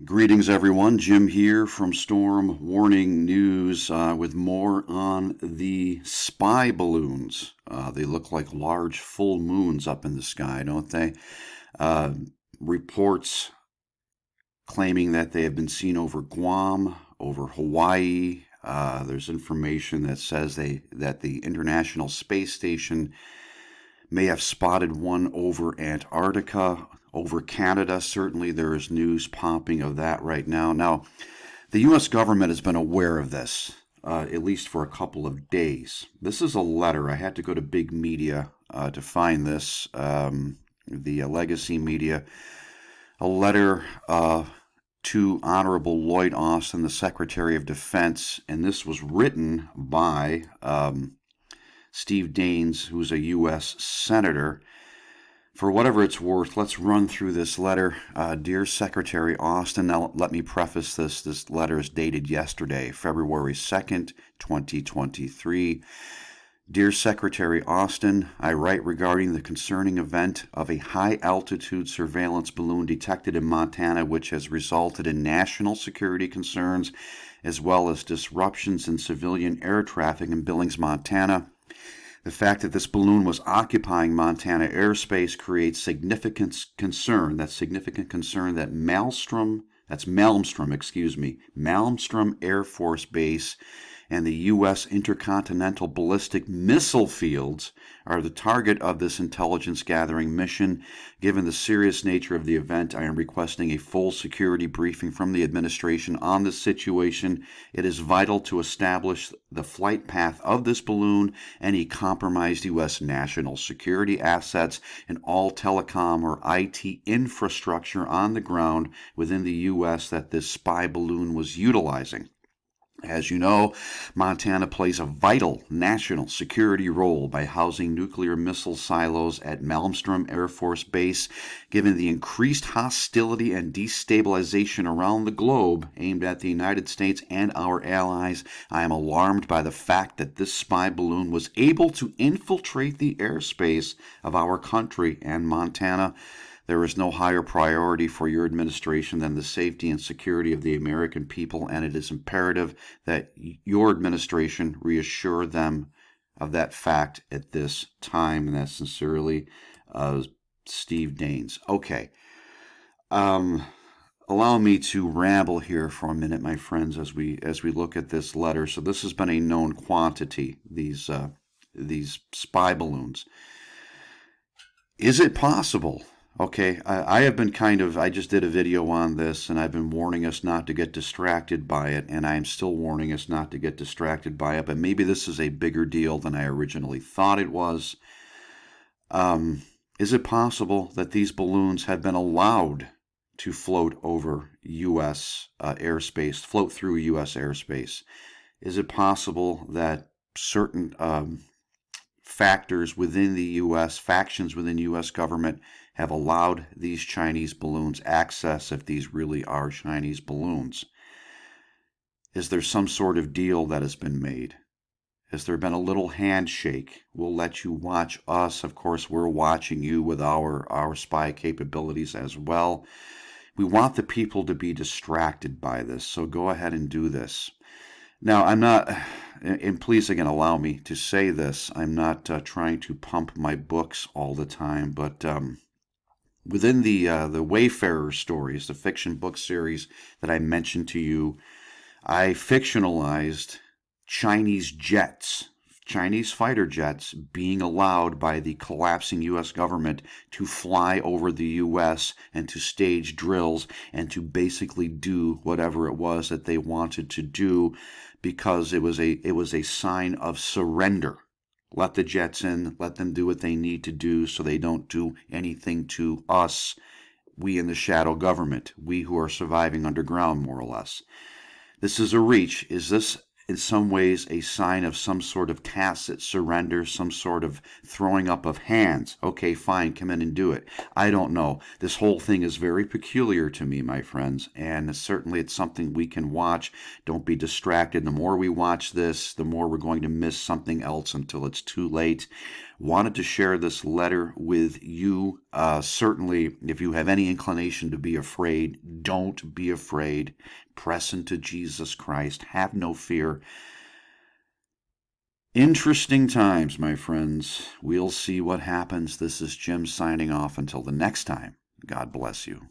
Greetings, everyone. Jim here from Storm Warning News with more on the spy balloons. They look like large full moons up in the sky, don't they? Uh, Reports claiming that they have been seen over Guam, over Hawaii. There's information that says that the International Space Station may have spotted one over Antarctica, over Canada. Certainly, there is news popping of that right now. Now, the U.S. government has been aware of this, at least for a couple of days. This is a letter. I had to go to big media to find this, the legacy media. A letter to Honorable Lloyd Austin, the Secretary of Defense, and this was written by Steve Daines, who's a U.S. Senator. For whatever it's worth, let's run through this letter. Dear Secretary Austin, now let me preface this. This letter is dated yesterday, February 2nd, 2023. Dear Secretary Austin, I write regarding the concerning event of a high-altitude surveillance balloon detected in Montana, which has resulted in national security concerns as well as disruptions in civilian air traffic in Billings, Montana. The fact that this balloon was occupying Montana airspace creates significant concern. That's significant concern that Malmstrom AirForce Base and the U.S. intercontinental ballistic missile fields are the target of this intelligence gathering mission. Given the serious nature of the event, I am requesting a full security briefing from the administration on this situation. It is vital to establish the flight path of this balloon, any compromised U.S. national security assets, and all telecom or IT infrastructure on the ground within the U.S. that this spy balloon was utilizing. As you know, Montana plays a vital national security role by housing nuclear missile silos at Malmstrom Air Force Base. Given the increased hostility and destabilization around the globe aimed at the United States and our allies, I am alarmed by the fact that this spy balloon was able to infiltrate the airspace of our country and Montana. There is no higher priority for your administration than the safety and security of the American people, and it is imperative that your administration reassure them of that fact at this time. And that's sincerely Steve Daines. Okay. Allow me to ramble here for a minute, my friends, as we look at this letter. So this has been a known quantity, these spy balloons. Is it possible? Okay, I have been I just did a video on this, and I've been warning us not to get distracted by it, and I'm still warning us not to get distracted by it, but maybe this is a bigger deal than I originally thought it was. Is it possible that these balloons have been allowed to float over U.S. airspace, float through U.S. airspace? Is it possible that certain factors within the U.S., factions within U.S. government have allowed these Chinese balloons access if these really are Chinese balloons? Is there some sort of deal that has been made? Has there been a little handshake? We'll let you watch us. Of course, we're watching you with our spy capabilities as well. We want the people to be distracted by this, so go ahead and do this. Now, I'm not, and please again allow me to say this, I'm not trying to pump my books all the time, but within the Wayfarers Stories, the fiction book series that I mentioned to you, I fictionalized Chinese jets, Chinese fighter jets being allowed by the collapsing U.S. government to fly over the U.S. and to stage drills and to basically do whatever it was that they wanted to do, because it was a sign of surrender. Let the jets in, let them do what they need to do so they don't do anything to us, we in the shadow government, we who are surviving underground, more or less. This is a reach. Is this in some ways a sign of some sort of tacit surrender, some sort of throwing up of hands? Okay, fine, come in and do it. I don't know. This whole thing is very peculiar to me, my friends, and certainly it's something we can watch. Don't be distracted. The more we watch this, the more we're going to miss something else until it's too late. Wanted to share this letter with you. Certainly, if you have any inclination to be afraid, don't be afraid. Press into Jesus Christ. Have no fear. Interesting times, my friends. We'll see what happens. This is Jim signing off. Until the next time, God bless you.